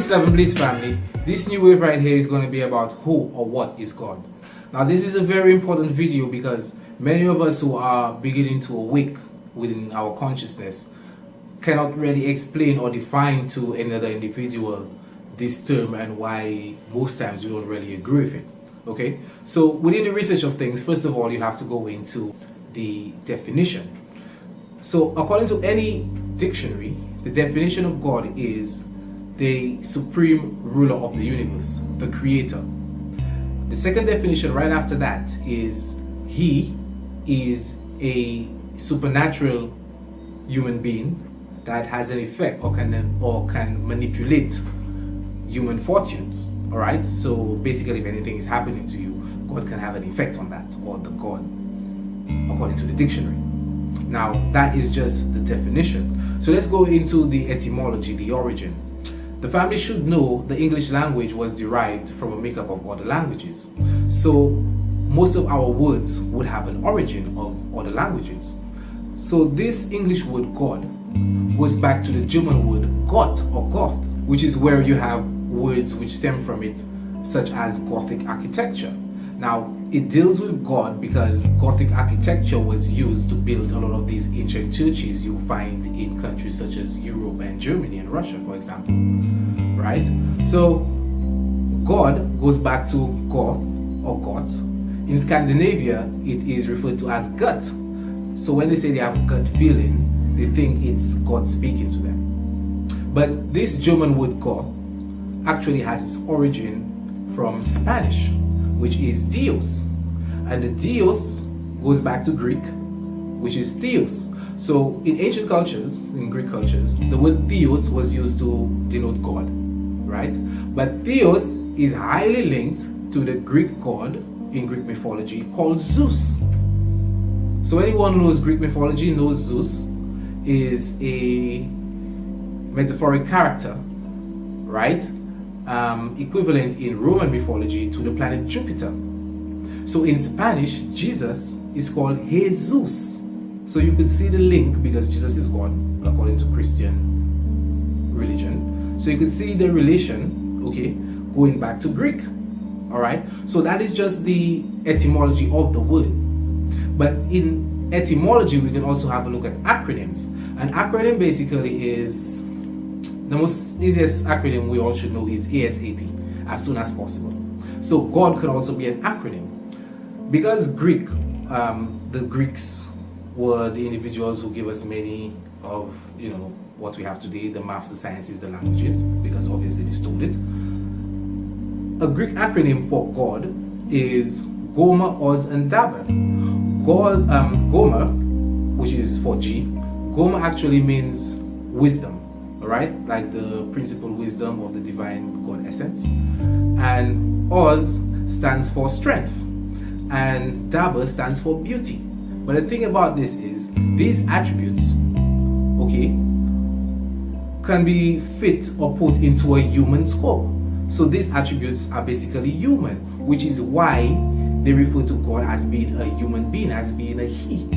Peace, love, and bliss, family. This new wave right here is going to be about who or what is God. Now, this is a very important video because many of us who are beginning to awake within our consciousness cannot really explain or define to another individual this term and why most times we don't really agree with it. Okay, so within the research of things, first of all, you have to go into the definition. So according to any dictionary, the definition of God is the supreme ruler of the universe, the creator. The second definition right after that is he is a supernatural human being that has an effect or can manipulate human fortunes. All right, so basically if anything is happening to you, God can have an effect on that, or the God, according to the dictionary. Now that is just the definition. So let's go into the etymology, the origin. The family should know the English language was derived from a makeup of other languages. So most of our words would have an origin of other languages. So this English word God goes back to the German word Gott or Goth, which is where you have words which stem from it, such as Gothic architecture. Now, it deals with God because Gothic architecture was used to build a lot of these ancient churches you find in countries such as Europe and Germany and Russia, for example. Right? So, God goes back to Goth or Gott. In Scandinavia, it is referred to as gut. So when they say they have gut feeling, they think it's God speaking to them. But this German word Goth actually has its origin from Spanish, which is Dios, and the Dios goes back to Greek, which is Theos. So in ancient cultures, in Greek cultures, the word Theos was used to denote God, right? But Theos is highly linked to the Greek god in Greek mythology called Zeus. So anyone who knows Greek mythology knows Zeus is a metaphoric character, right? Equivalent in Roman mythology to the planet Jupiter. So in Spanish, Jesus is called Jesus. So you could see the link because Jesus is God according to Christian religion. So you could see the relation, okay, going back to Greek. All right. So that is just the etymology of the word. But in etymology, we can also have a look at acronyms. An acronym basically is the most easiest acronym we all should know is ASAP, as soon as possible. So God could also be an acronym. Because Greek, the Greeks were the individuals who gave us many of, what we have today, the maths, the sciences, the languages, because obviously they stole it. A Greek acronym for God is Gomer, Oz, and Daber. Gomer, which is for G, Gomer actually means wisdom. Alright, like the principal wisdom of the divine God essence. And Oz stands for strength, and Daber stands for beauty. But the thing about this is, these attributes, okay, can be fit or put into a human scope. So these attributes are basically human, which is why they refer to God as being a human being, as being a he.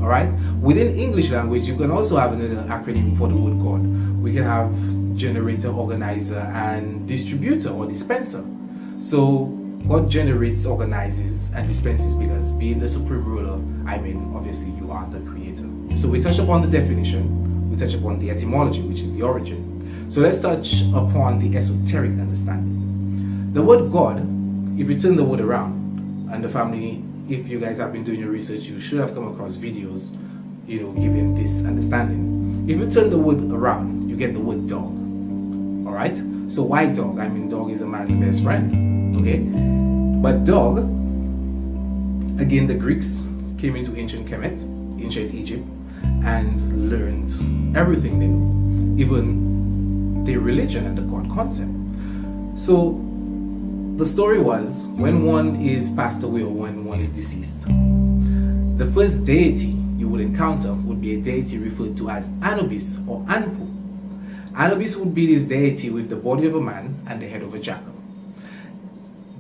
Alright, within English language, you can also have another acronym for the word God. We can have generator, organizer, and distributor or dispenser. So God generates, organizes, and dispenses because being the supreme ruler, obviously you are the creator. So we touch upon the definition, we touch upon the etymology, which is the origin. So let's touch upon the esoteric understanding. The word God, if you turn the word around, and the family, if you guys have been doing your research, you should have come across videos, giving this understanding. If you turn the word around, you get the word dog. All right. So why dog? Dog is a man's best friend. Okay. But dog, again, the Greeks came into ancient Kemet, ancient Egypt, and learned everything they know, even their religion and the God concept. So the story was, when one is passed away or when one is deceased, the first deity you would encounter would be a deity referred to as Anubis or Anpu. Anubis would be this deity with the body of a man and the head of a jackal.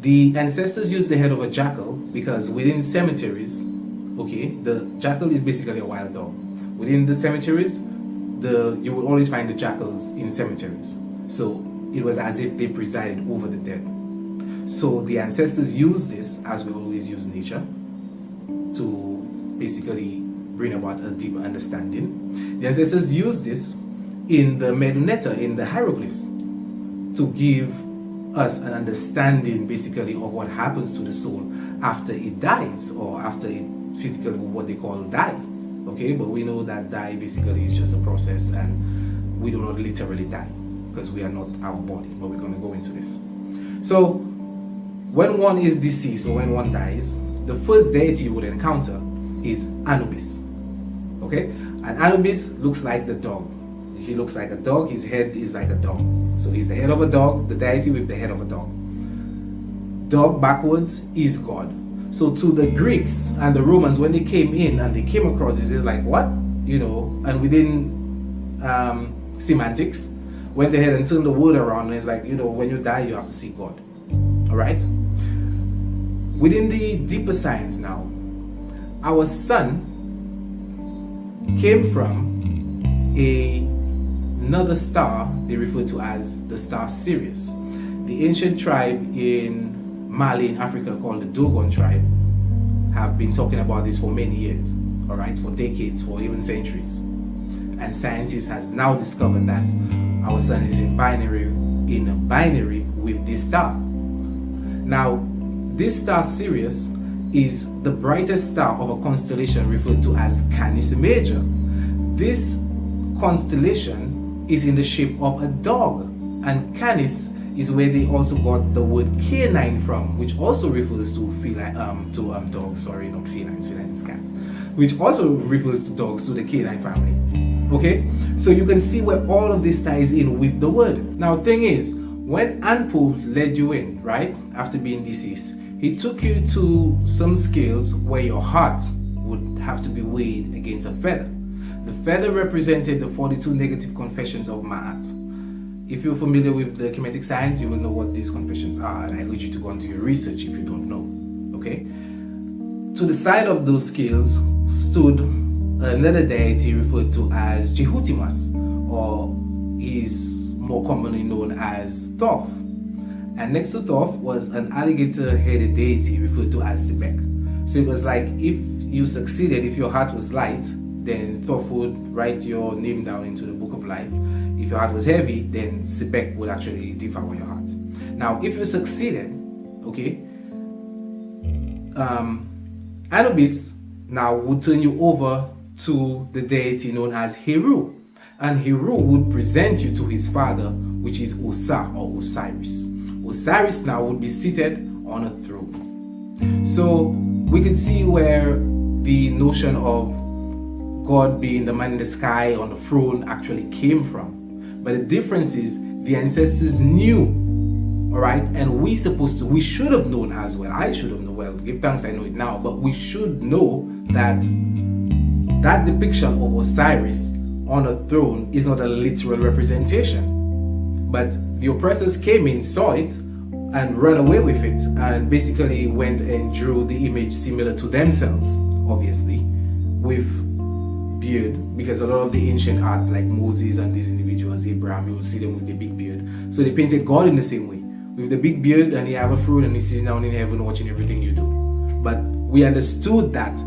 The ancestors used the head of a jackal because within cemeteries, okay, the jackal is basically a wild dog. Within the cemeteries, you will always find the jackals in cemeteries. So it was as if they presided over the dead. So the ancestors used this, as we always use nature, to basically bring about a deeper understanding. The ancestors used this in the Medunetta, in the hieroglyphs, to give us an understanding basically of what happens to the soul after it dies, or after it physically, what they call die. Okay, but we know that die basically is just a process, and we do not literally die because we are not our body, but we're going to go into this. So when one is deceased, or when one dies, the first deity you would encounter is Anubis. Okay, and Anubis looks like the dog. He looks like a dog, his head is like a dog. So he's the head of a dog, the deity with the head of a dog. Dog backwards is God. So to the Greeks and the Romans, when they came in and they came across this, they're like, what? You know, and within semantics, went ahead and turned the word around, and it's like, you know, when you die, you have to see God. All right? Within the deeper science now, our sun came from another star they refer to as the star Sirius. The ancient tribe in Mali in Africa called the Dogon tribe have been talking about this for many years, all right, for decades, for even centuries. And scientists has now discovered that our sun is in a binary with this star. Now, this star Sirius is the brightest star of a constellation referred to as Canis Major. This constellation is in the shape of a dog, and Canis is where they also got the word canine from, which also refers to dogs. Sorry, not felines. Felines is cats. Which also refers to dogs, to the canine family. Okay, so you can see where all of this ties in with the word. Now, thing is, when Anpu led you in, right, after being deceased, he took you to some scales where your heart would have to be weighed against a feather. The feather represented the 42 negative confessions of Ma'at. If you're familiar with the Kemetic science, you will know what these confessions are, and I urge you to go into your research if you don't know. Okay? To the side of those scales stood another deity referred to as Jehutimas, or is more commonly known as Thoth. And next to Thoth was an alligator-headed deity referred to as Sebek. So it was like, if you succeeded, if your heart was light, then Thoth would write your name down into the book of life. If your heart was heavy, then Sebek would actually devour your heart. Now, if you succeeded, okay, Anubis now would turn you over to the deity known as Heru. And Heru would present you to his father, which is Osa or Osiris. Osiris now would be seated on a throne. So we could see where the notion of God being the man in the sky on the throne actually came from. But the difference is the ancestors knew, all right, and we should have known as well. I should have known, well, give thanks I know it now, but we should know that that depiction of Osiris on a throne is not a literal representation. But the oppressors came in, saw it, and ran away with it, and basically went and drew the image similar to themselves, obviously, with beard, because a lot of the ancient art, like Moses and these individuals, Abraham, you will see them with the big beard. So they painted God in the same way, with the big beard, and he have a throne, and he's sitting down in heaven watching everything you do. But we understood that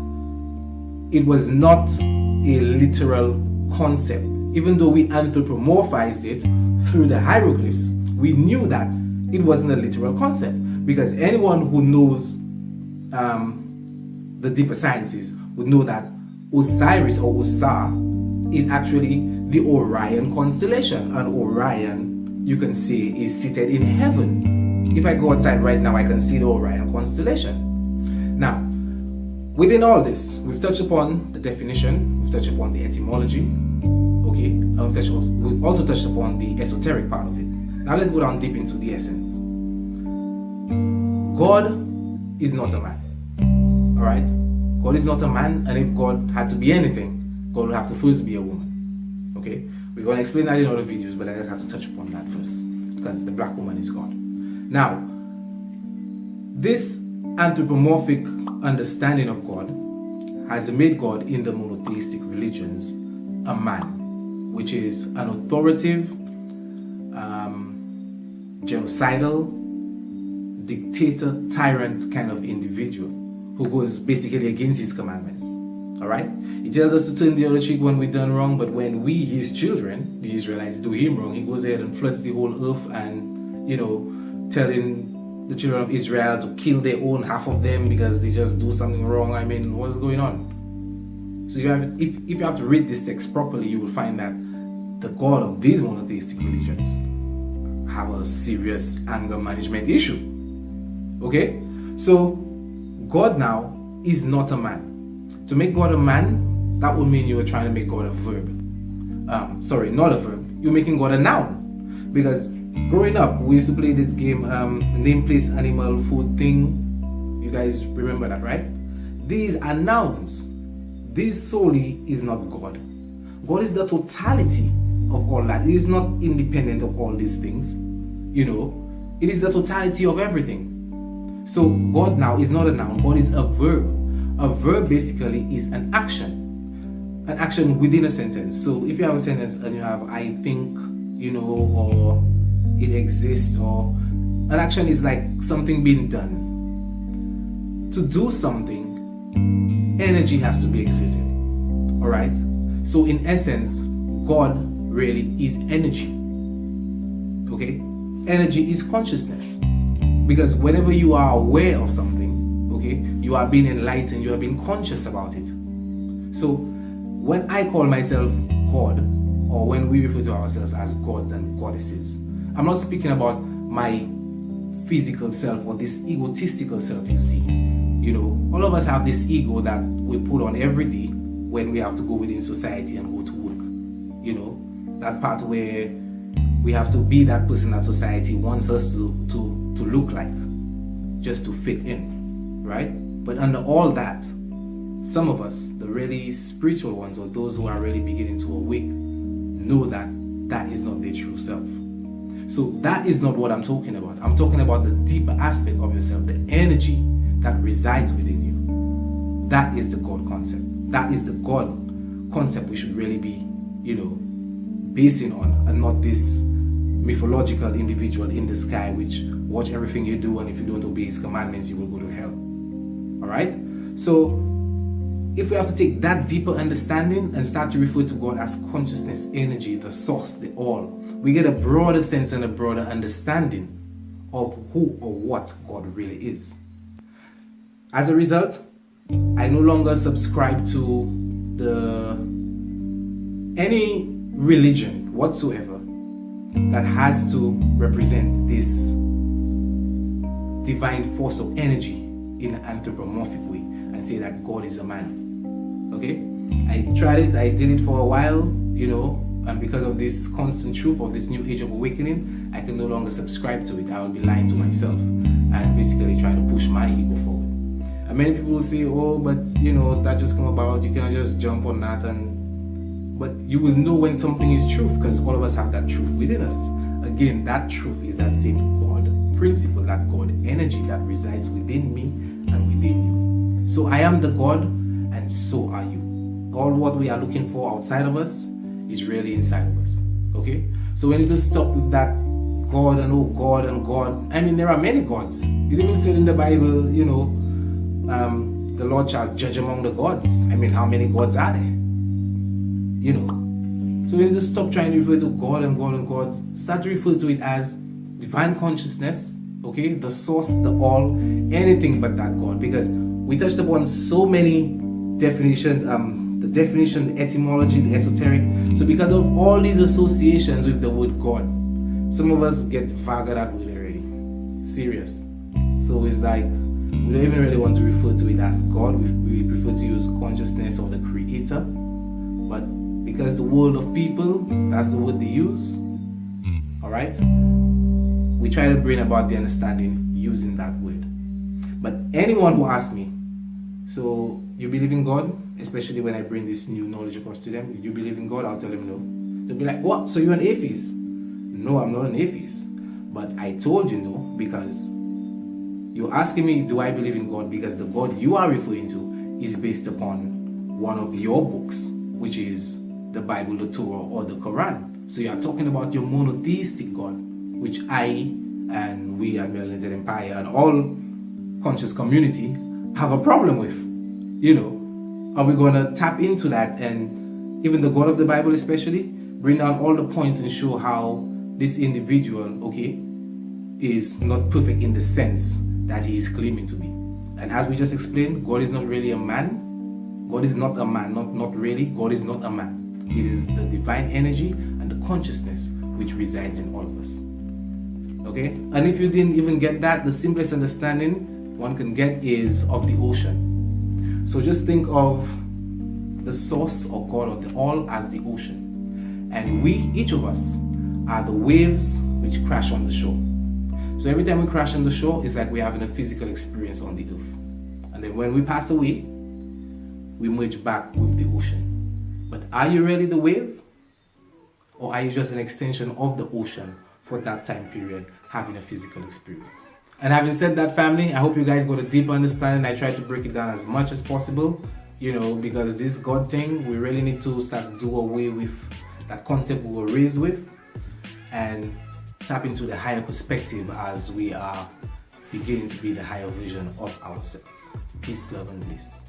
it was not a literal concept. Even though we anthropomorphized it through the hieroglyphs, we knew that it wasn't a literal concept, because anyone who knows the deeper sciences would know that Osiris or Osa is actually the Orion constellation, and Orion, you can say, is seated in heaven. If I go outside right now, I can see the Orion constellation. Now, within all this, we've touched upon the definition, we've touched upon the etymology, okay, and we've also touched upon the esoteric part of it. Now let's go down deep into the essence. God is not a man, all right? God is not a man, and if God had to be anything, God would have to first be a woman, okay? We're going to explain that in other videos, but I just have to touch upon that first, because the black woman is God. Now, this anthropomorphic understanding of God has made God in the monotheistic religions a man, which is an authoritative genocidal, dictator, tyrant kind of individual who goes basically against his commandments. All right? He tells us to turn the other cheek when we've done wrong, but when we, his children, the Israelites, do him wrong, he goes ahead and floods the whole earth and, telling the children of Israel to kill their own half of them because they just do something wrong. I mean, what's going on? So if you have to read this text properly, you will find that the God of these monotheistic religions have a serious anger management issue. Okay? So God now is not a man. To make God a man, that would mean you were trying to make God a verb. Sorry, not a verb. You're making God a noun. Because growing up, we used to play this game, name, place, animal, food, thing. You guys remember that, right? These are nouns. This solely is not God. God is the totality of all that. It is not independent of all these things. It is the totality of everything. So God now is not a noun. God is a verb. A verb basically is an action within a sentence. So if you have a sentence and you have I think, or it exists, or an action is like something being done. To do something, energy has to be exerted. All right? So in essence, God really is energy. Okay? Energy is consciousness. Because whenever you are aware of something, okay, you are being enlightened, you are being conscious about it. So when I call myself God, or when we refer to ourselves as gods and goddesses, I'm not speaking about my physical self or this egotistical self you see. All of us have this ego that we put on every day when we have to go within society and go to work. That part where we have to be that person that society wants us to look like, just to fit in, right? But under all that, some of us, the really spiritual ones, or those who are really beginning to awake, know that that is not their true self. So that is not what I'm talking about. I'm talking about the deeper aspect of yourself, the energy that resides within you. That is the God concept. That is the God concept we should really be, basing on, and not this mythological individual in the sky which watch everything you do, and if you don't obey his commandments, you will go to hell. All right? So if we have to take that deeper understanding and start to refer to God as consciousness, energy, the source, the all, we get a broader sense and a broader understanding of who or what God really is. As a result, I no longer subscribe to any religion whatsoever that has to represent this divine force of energy in an anthropomorphic way and say that God is a man. Okay? I tried it, I did it for a while, and because of this constant truth of this new age of awakening, I can no longer subscribe to it. I will be lying to myself and basically trying to push my ego forward. And many people will say, oh, but that just come about, you can't just jump on that, but you will know when something is truth, because all of us have that truth within us. Again, that truth is that same God principle, that God energy that resides within me and within you. So I am the God, and so are you. All what we are looking for outside of us is really inside of us. Okay? So we need to stop with that God and oh God and God. I mean, there are many gods. It even said in the Bible, the Lord shall judge among the gods. I mean, how many gods are there? So we need to stop trying to refer to God and God and God. Start to refer to it as divine consciousness, okay? The source, the all, anything but that God. Because we touched upon so many definitions, the definition, the etymology, the esoteric. So because of all these associations with the word God, some of us get vague at that word already. Serious. So it's like, we don't even really want to refer to it as God. We prefer to use consciousness or the creator. But because the world of people, that's the word they use, all right? We try to bring about the understanding using that word. But anyone who asks me, so you believe in God? Especially when I bring this new knowledge across to them, you believe in God? I'll tell them no. They'll be like, what? So you're an atheist? No, I'm not an atheist. But I told you no because you're asking me, do I believe in God? Because the God you are referring to is based upon one of your books, which is the Bible, the Torah, or the Quran. So you are talking about your monotheistic God, which I and we at Melanated Empire and all conscious community have a problem with, you know. Are we going to tap into that, and even the God of the Bible especially, bring down all the points and show how this individual, okay, is not perfect in the sense that he is claiming to be. And as we just explained, God is not really a man. God is not a man, not really. God is not a man. It is the divine energy and the consciousness which resides in all of us. Okay? And if you didn't even get that, the simplest understanding one can get is of the ocean. So just think of the source or God of the all as the ocean. And we, each of us, are the waves which crash on the shore. So every time we crash on the shore, it's like we're having a physical experience on the earth. And then when we pass away, we merge back with the ocean. But are you really the wave? Or are you just an extension of the ocean for that time period, having a physical experience? And having said that, family, I hope you guys got a deeper understanding. I try to break it down as much as possible, you know, because this God thing, we really need to start do away with that concept we were raised with and tap into the higher perspective as we are beginning to be the higher version of ourselves. Peace, love, and bliss.